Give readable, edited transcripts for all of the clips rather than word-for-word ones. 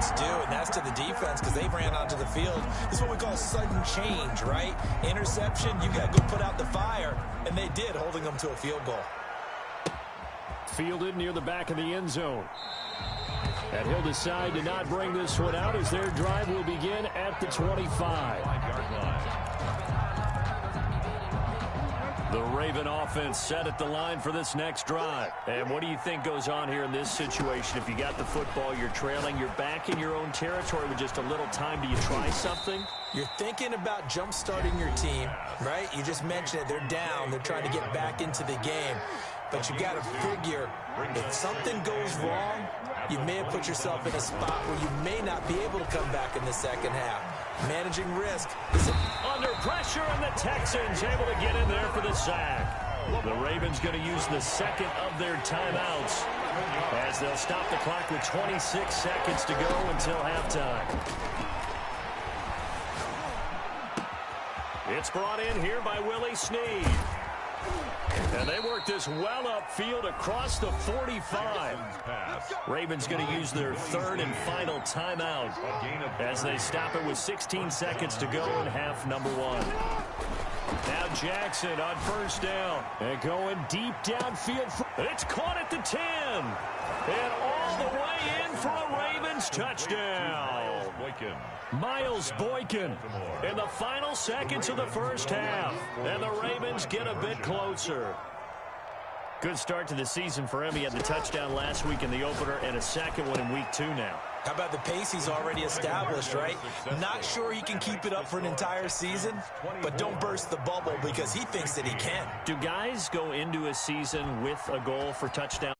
offense do, and that's to the defense because they ran onto the field. This is what we call sudden change, right? Interception, you got to go put out the fire, and they did, holding them to a field goal. Fielded near the back of the end zone. And he'll decide to not bring this one out as their drive will begin at the 25. The Raven offense set at the line for this next drive. And what do you think goes on here in this situation? If you got the football, you're trailing, you're back in your own territory with just a little time. Do you try something? You're thinking about jump-starting your team, right? You just mentioned it. They're down. They're trying to get back into the game. But you got to figure if something goes wrong, you may have put yourself in a spot where you may not be able to come back in the second half. Managing risk. Under pressure, and the Texans able to get in there for the sack. The Ravens going to use the second of their timeouts as they'll stop the clock with 26 seconds to go until halftime. It's brought in here by Willie Snead. And they work this well upfield across the 45. Ravens going to use their third and final timeout as they stop it with 16 seconds to go in half number one. Now Jackson on first down. And going deep downfield. It's caught at the 10. And all the way in for a Ravens touchdown. Miles Boykin in the final seconds of the first half. And the Ravens get a bit closer. Good start to the season for him. He had the touchdown last week in the opener and a second one in week 2 now. How about the pace he's already established, right? Not sure he can keep it up for an entire season, but don't burst the bubble because he thinks that he can. Do guys go into a season with a goal for touchdown?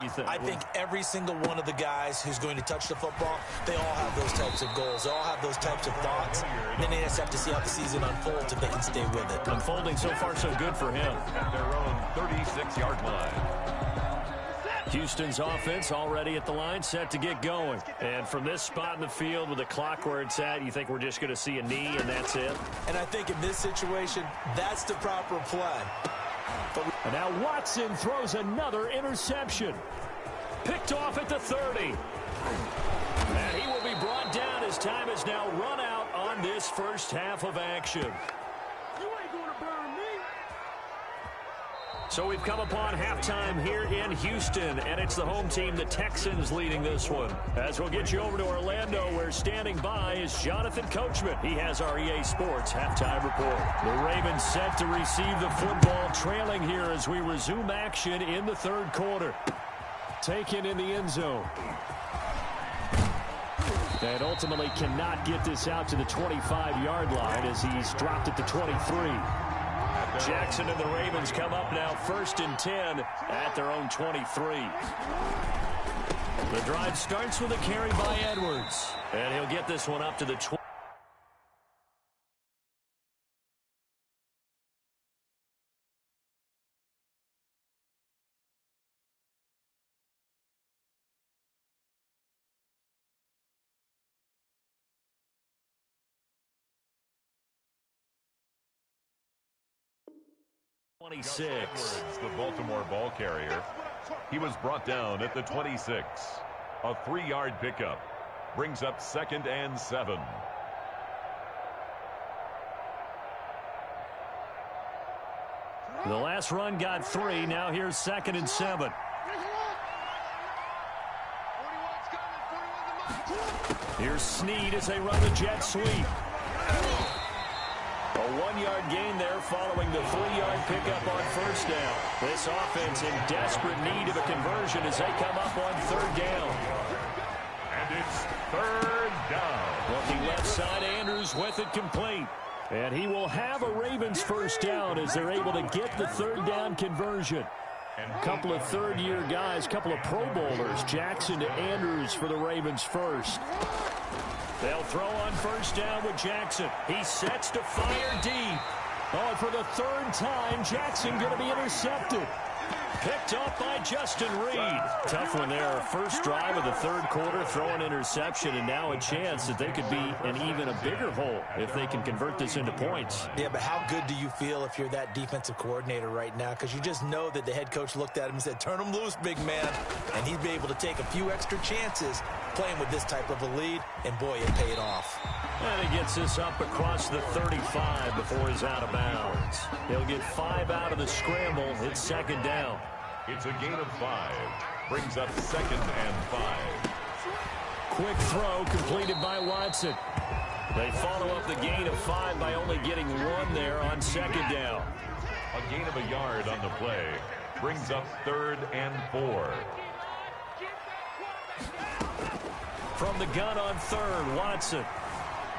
I think every single one of the guys who's going to touch the football, they all have those types of goals. They all have those types of thoughts. And then they just have to see how the season unfolds if they can stay with it. Unfolding so far so good for him. At their own 36-yard line. Houston's offense already at the line, set to get going. And from this spot in the field with the clock where it's at, you think we're just going to see a knee and that's it? And I think in this situation, that's the proper play. And now Watson throws another interception. Picked off at the 30. And he will be brought down as time has now run out on this first half of action. You ain't gonna burn me. So we've come upon halftime here in Houston, and it's the home team, the Texans, leading this one. As we'll get you over to Orlando, where standing by is Jonathan Coachman. He has our EA Sports halftime report. The Ravens set to receive the football, trailing here as we resume action in the third quarter. Taken in the end zone. And ultimately cannot get this out to the 25-yard line as he's dropped at the 23. Jackson and the Ravens come up now 1st and 10 at their own 23. The drive starts with a carry by Edwards. And he'll get this one up to the 20. Edwards, the Baltimore ball carrier. He was brought down at the 26. A 3-yard pickup brings up 2nd and 7. The last run got 3. Now here's 2nd and 7. Here's Snead as they run the jet sweep. A 1-yard gain there following the 3-yard pickup on first down. This offense in desperate need of a conversion as they come up on 3rd down. And it's 3rd down. Looking left side, Andrews with it complete. And he will have a Ravens first down as they're able to get the 3rd down conversion. A couple of third-year guys, couple of Pro Bowlers, Jackson to Andrews for the Ravens first. They'll throw on first down with Jackson. He sets to fire deep. Oh, and for the 3rd time, Jackson going to be intercepted. Picked off by Justin Reed. Tough one there. First drive of the third quarter, throw an interception, and now a chance that they could be in even a bigger hole if they can convert this into points. Yeah, but how good do you feel if you're that defensive coordinator right now? Because you just know that the head coach looked at him and said, turn him loose, big man. And he'd be able to take a few extra chances playing with this type of a lead, and boy, it paid off. And he gets this up across the 35 before he's out of bounds. He'll get 5 out of the scramble. It's second down. It's a gain of 5. Brings up second and 5. Quick throw completed by Watson. They follow up the gain of 5 by only getting 1 there on second down. A gain of a yard on the play. Brings up third and 4. From the gun on third, Watson.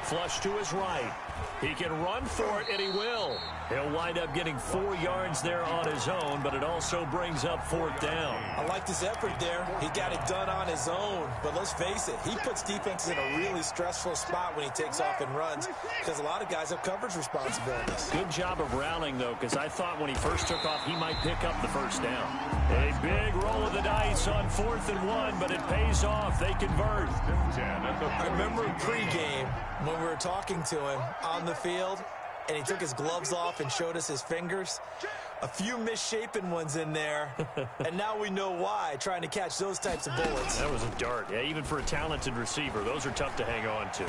Flush to his right. He can run for it, and he will. He'll wind up getting 4 yards there on his own, but it also brings up fourth down. I like his effort there. He got it done on his own. But let's face it, he puts defenses in a really stressful spot when he takes off and runs because a lot of guys have coverage responsibilities. Good job of rallying, though, because I thought when he first took off, he might pick up the first down. A big roll of the dice on 4th and 1, but it pays off. They convert. I remember pregame when we were talking to him on the field, and he took his gloves off and showed us his fingers. A few misshapen ones in there, and now we know why, trying to catch those types of bullets. That was a dart. Yeah, even for a talented receiver, those are tough to hang on to.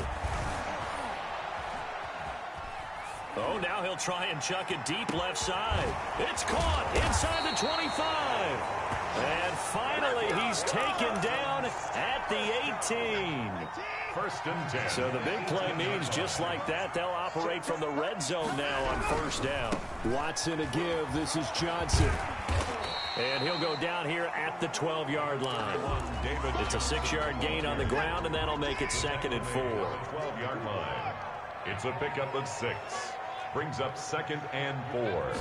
Oh, now he'll try and chuck it deep left side. It's caught inside the 25. And finally, he's taken down at the 18. First and 10. So the big play means just like that, they'll operate from the red zone now on first down. Watson to give. This is Johnson. And he'll go down here at the 12-yard line. It's a 6-yard gain on the ground, and that'll make it second and 4. 12-yard line. It's a pickup of 6. Brings up second and 4.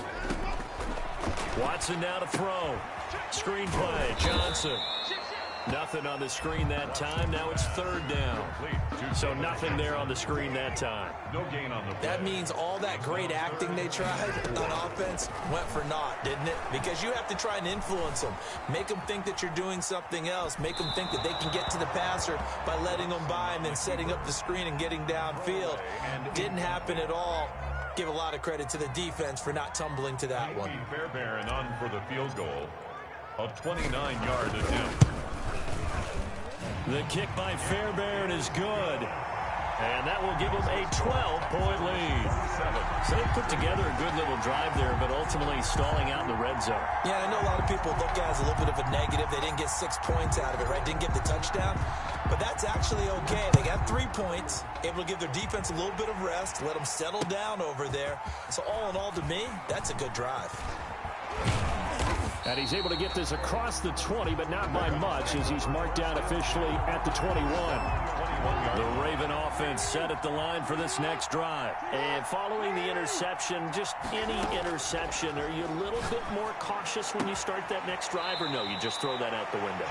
Watson now to throw. Screen play, Johnson. Nothing on the screen that time. Now it's third down. So nothing there on the screen that time. No gain on the play. That means all that great acting they tried on offense went for naught, didn't it? Because you have to try and influence them. Make them think that you're doing something else. Make them think that they can get to the passer by letting them by and then setting up the screen and getting downfield. Didn't happen at all. Give a lot of credit to the defense for not tumbling to that one. Fairbairn on for the field goal. A 29-yard attempt. The kick by Fairbairn is good. And that will give them a 12-point lead. So they put together a good little drive there, but ultimately stalling out in the red zone. Yeah, I know a lot of people look at it as a little bit of a negative. They didn't get 6 points out of it, right? Didn't get the touchdown. But that's actually okay. They got 3 points, able to give their defense a little bit of rest, let them settle down over there. So all in all, to me, that's a good drive. And he's able to get this across the 20, but not by much, as he's marked down officially at the 21. The Raven offense set at the line for this next drive. And following the interception, just any interception, are you a little bit more cautious when you start that next drive, or no, you just throw that out the window?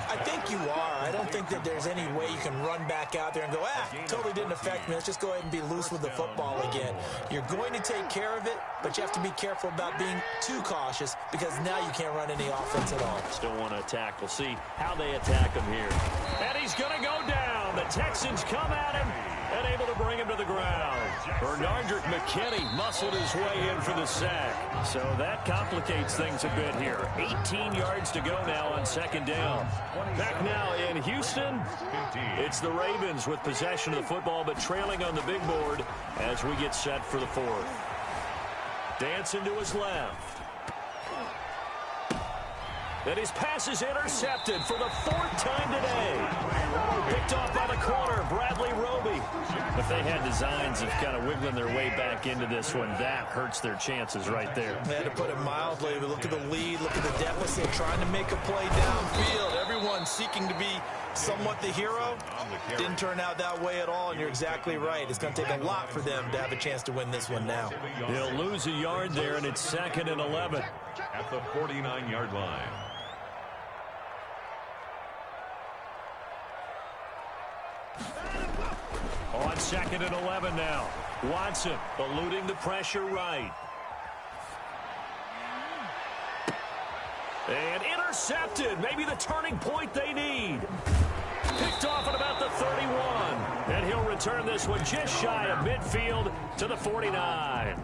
I think you are. I don't think that there's any way you can run back out there and go, totally didn't affect me. Let's just go ahead and be loose with the football again. You're going to take care of it, but you have to be careful about being too cautious because now you can't run any offense at all. Still want to attack. We'll see how they attack him here. And he's going to go down. The Texans come at him and able to bring him to the ground. Bernardrick McKinney muscled his way in for the sack. So that complicates things a bit here. 18 yards to go now on second down. Back now in Houston, it's the Ravens with possession of the football, but trailing on the big board as we get set for the fourth. Dancing to his left. And his pass is intercepted for the 4th time today. Picked off by the corner, Bradley Roby. If they had designs of kind of wiggling their way back into this one, that hurts their chances right there. They had to put it mildly, but look at the lead, look at the deficit, trying to make a play downfield. Everyone seeking to be somewhat the hero. Didn't turn out that way at all, and you're exactly right. It's going to take a lot for them to have a chance to win this one now. They'll lose a yard there, and it's 2nd and 11. At the 49-yard line. On 2nd and 11 now. Watson eluding the pressure right. And intercepted. Maybe the turning point they need. Picked off at about the 31. And he'll return this one just shy of midfield to the 49.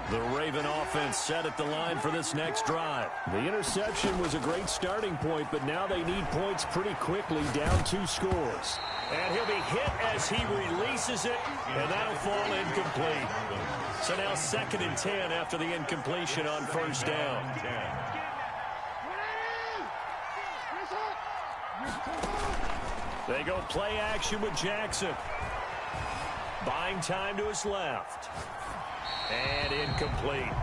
The Raven offense set at the line for this next drive. The interception was a great starting point, but now they need points pretty quickly, down 2 scores. And he'll be hit as he releases it, and that'll fall incomplete. So now 2nd and 10 after the incompletion on first down. They go play action with Jackson. Buying time to his left. And incomplete.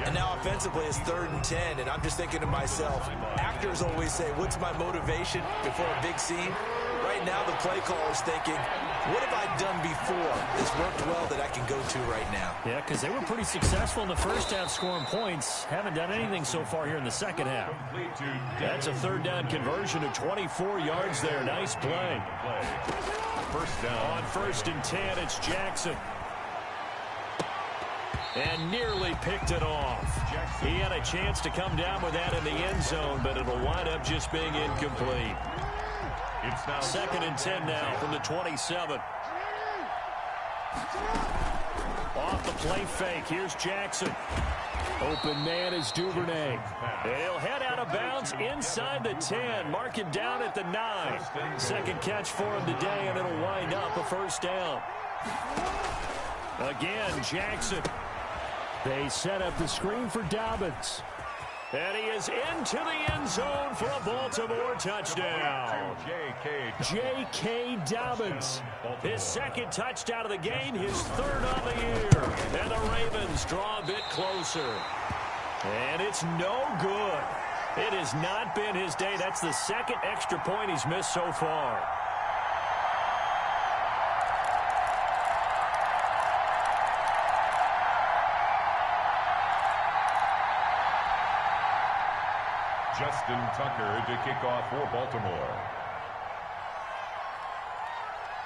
And now offensively it's 3rd and 10, and I'm just thinking to myself, actors always say, what's my motivation before a big scene? Right now the play caller's thinking, what have I done before that's worked well that I can go to right now? Yeah, because they were pretty successful in the first half scoring points. Haven't done anything so far here in the second half. That's a 3rd down conversion of 24 yards there. Nice play. First down. On 1st and 10, it's Jackson. And nearly picked it off. He had a chance to come down with that in the end zone, but it'll wind up just being incomplete. It's now 2nd and 10 now from the 27. Off the play fake. Here's Jackson. Open man is Duvernay. He'll head out of bounds inside the 10. Mark it down at the 9. 2nd catch for him today, and it'll wind up a first down. Again, Jackson. They set up the screen for Dobbins. And he is into the end zone for a Baltimore touchdown. J.K. Dobbins. His 2nd touchdown of the game, his 3rd on the year. And the Ravens draw a bit closer. And it's no good. It has not been his day. That's the 2nd extra point he's missed so far. Justin Tucker to kick off for Baltimore.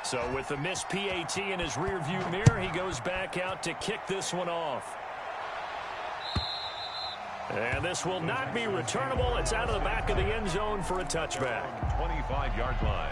So with the missed PAT in his rearview mirror, he goes back out to kick this one off. And this will not be returnable. It's out of the back of the end zone for a touchback. 25-yard line.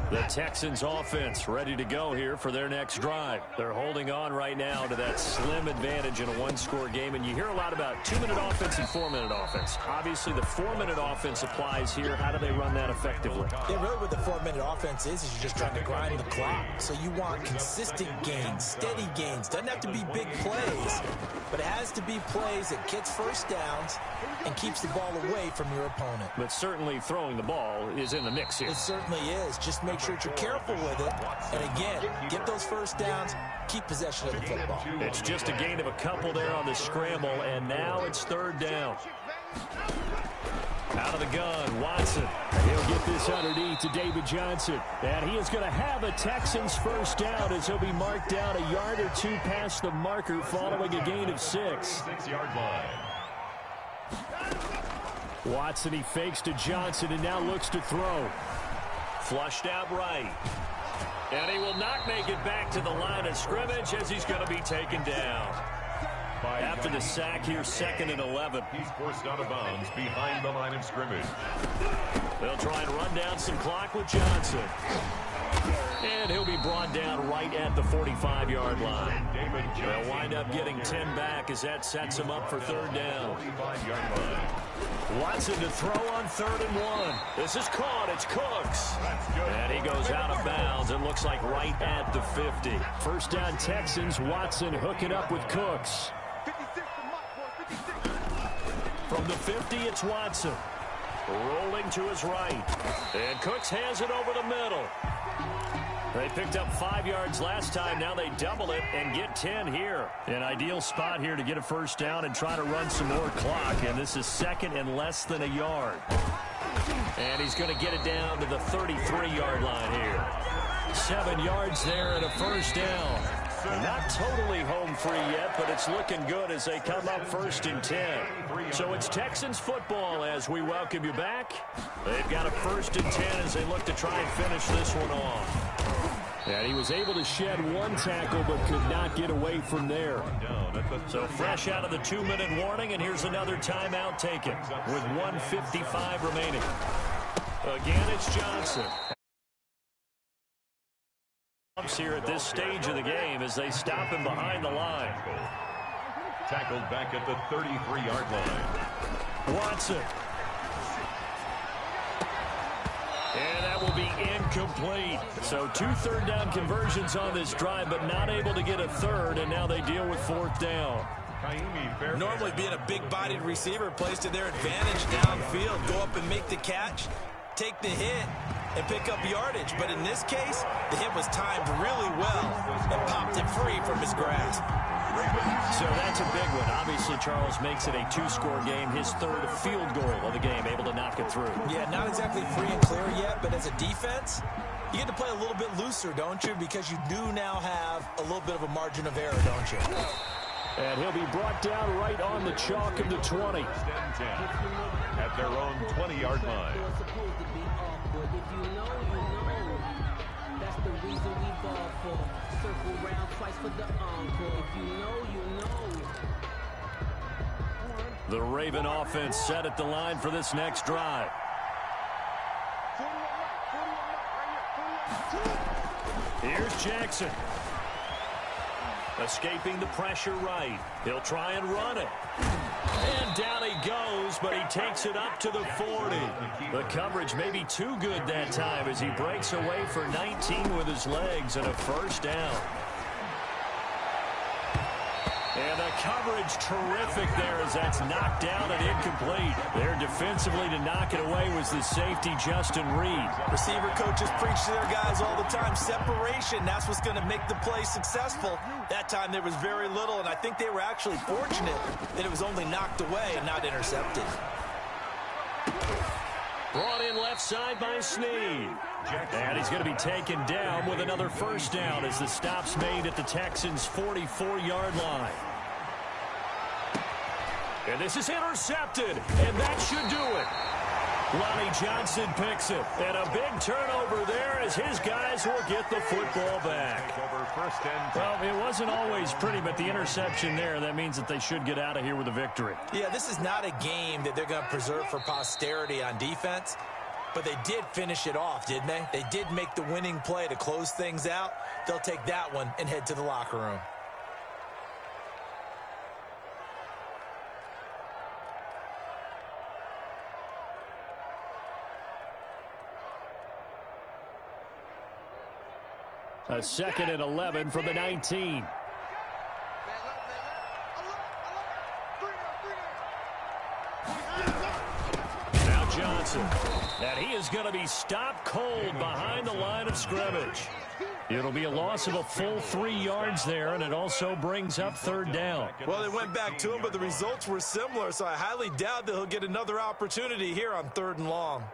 The Texans offense ready to go here for their next drive. They're holding on right now to that slim advantage in a one-score game. And you hear a lot about 2-minute offense and 4-minute offense. Obviously, the 4-minute offense applies here. How do they run that effectively? Yeah, really what the 4-minute offense is you're just trying to grind the clock. So you want consistent gains, steady gains. Doesn't have to be big plays, but it has to be plays that gets first downs and keeps the ball away from your opponent. But certainly throwing the ball is in the mix here. It certainly is. Just make sure that you're careful with it. And again, get those first downs, keep possession of the football. It's just a gain of a couple there on the scramble, and now it's 3rd down. Out of the gun, Watson. He'll get this underneath to David Johnson. And he is going to have a Texans first down as he'll be marked down a yard or 2 past the marker following a gain of 6. 6-yard line. Watson, he fakes to Johnson and now looks to throw. Flushed out right. And he will not make it back to the line of scrimmage as he's going to be taken down. After the sack here, 2nd and 11. He's forced out of bounds behind the line of scrimmage. They'll try and run down some clock with Johnson. And he'll be brought down right at the 45-yard line. They'll wind up getting 10 back as that sets him up for 3rd down. 45-yard line. Watson to throw on 3rd and 1. This is caught. It's Cooks. And he goes out of bounds. It looks like right at the 50. First down Texans. Watson hooking up with Cooks. From the 50, it's Watson. Rolling to his right. And Cooks has it over the middle. They picked up 5 yards last time. Now they double it and get 10 here. An ideal spot here to get a first down and try to run some more clock. And this is 2nd and less than a yard. And he's going to get it down to the 33-yard line here. 7 yards there and a first down. Not totally home free yet, but it's looking good as they come up 1st and 10. So it's Texans football as we welcome you back. They've got a 1st and 10 as they look to try and finish this one off. And he was able to shed one tackle but could not get away from there. So fresh out of the 2-minute warning, and here's another timeout taken with 1:55 remaining. Again, it's Johnson. Here at this stage of the game as they stop him behind the line. Tackled back at the 33-yard line. Watson. And that will be incomplete. So 2 third-down conversions on this drive, but not able to get a third, and now they deal with 4th down. Normally being a big-bodied receiver plays to their advantage downfield. Go up and make the catch, take the hit, and pick up yardage. But in this case, the hit was timed really well and popped it free from his grasp. So that's a big one. Obviously, Charles makes it a 2-score game. His 3rd field goal of the game, able to knock it through. Yeah, not exactly free and clear yet, but as a defense, you get to play a little bit looser, don't you? Because you do now have a little bit of a margin of error, don't you? And he'll be brought down right on the chalk of the 20. At their own 20-yard line. That's the reason we ball for. Circle round twice for the encore. If you know, you know. The Raven offense set at the line for this next drive. Here's Jackson. Escaping the pressure right. He'll try and run it. And down he goes, but he takes it up to the 40. The coverage may be too good that time as he breaks away for 19 with his legs and a 1st down. And the coverage terrific there as that's knocked down and incomplete. There defensively to knock it away was the safety, Justin Reed. Receiver coaches preach to their guys all the time. Separation, that's what's going to make the play successful. That time there was very little, and I think they were actually fortunate that it was only knocked away and not intercepted. Brought in left side by Snead. And he's going to be taken down with another 1st down as the stop's made at the Texans' 44-yard line. And this is intercepted, and that should do it. Lonnie Johnson picks it, and a big turnover there as his guys will get the football back. Well, it wasn't always pretty, but the interception there, that means that they should get out of here with a victory. Yeah, this is not a game that they're going to preserve for posterity on defense, but they did finish it off, didn't they? They did make the winning play to close things out. They'll take that one and head to the locker room. A 2nd and 11 from the 19. Now Johnson. And he is going to be stopped cold behind the line of scrimmage. It'll be a loss of a full 3 yards there, and it also brings up 3rd down. Well, they went back to him, but the results were similar, so I highly doubt that he'll get another opportunity here on 3rd and long.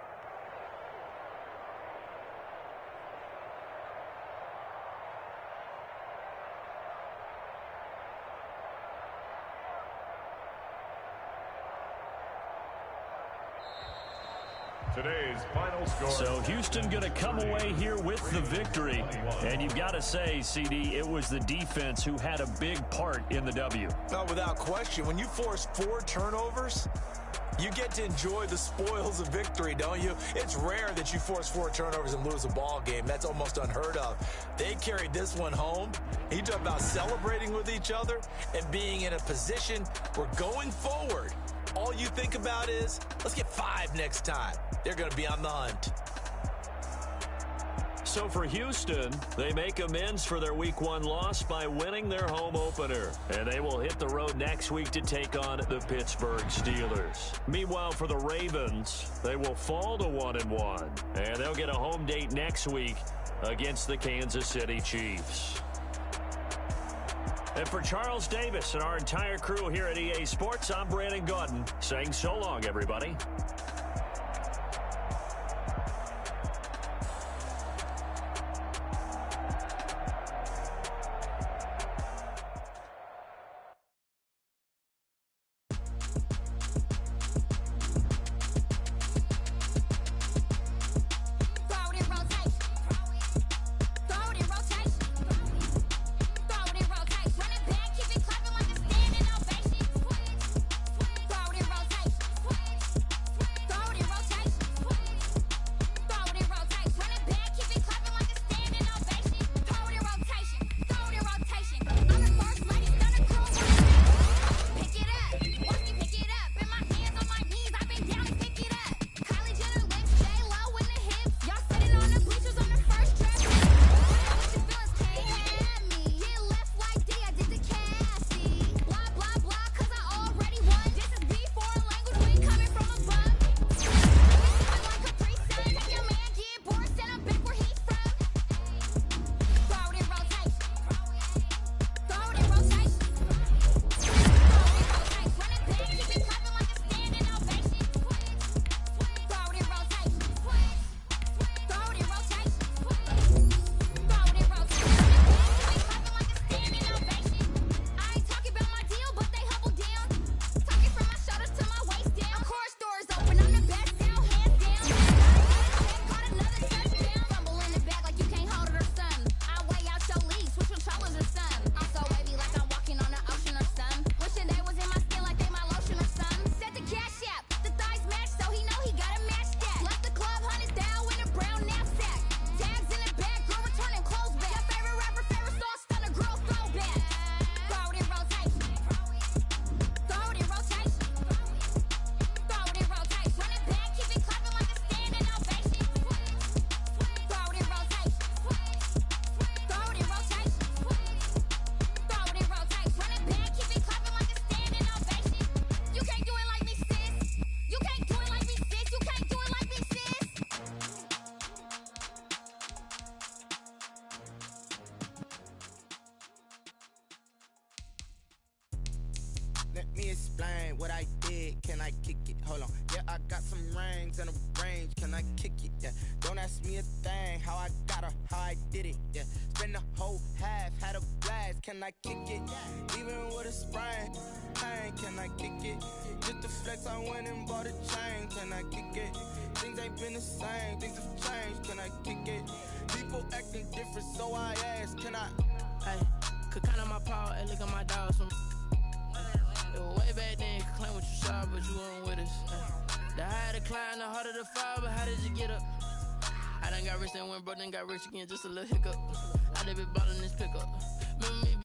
Today's final score. So Houston going to come away here with the victory. And you've got to say, CD, it was the defense who had a big part in the W. No, without question. When you force 4 turnovers, you get to enjoy the spoils of victory, don't you? It's rare that you force 4 turnovers and lose a ball game. That's almost unheard of. They carried this one home. You talk about celebrating with each other and being in a position where going forward, all you think about is, let's get 5 next time. They're going to be on the hunt. So for Houston, they make amends for their Week 1 loss by winning their home opener. And they will hit the road next week to take on the Pittsburgh Steelers. Meanwhile, for the Ravens, they will fall to 1-1. And they'll get a home date next week against the Kansas City Chiefs. And for Charles Davis and our entire crew here at EA Sports, I'm Brandon Gaudin saying so long, everybody. let me explain what I did. Can I kick it? Hold on. Yeah, I got some rings and a range. Can I kick it? Yeah. Don't ask me a thing. How I got her, how I did it. Yeah. Spend the whole half, had a blast. Can I kick it? Even with a sprain. Pain, can I kick it? Just the flex, I went and bought a chain. Can I kick it? Things ain't been the same. Things have changed. Can I kick it? People acting different, so I ask. Can I? Hey, could count on my power and look at my dogs from. It was way back then, could claim what you saw, but you weren't with us. The higher the climb, the harder the fall, but how did you get up? I done got rich and went broke, then got rich again, just a little hiccup. I done been ballin' this pickup. Remember me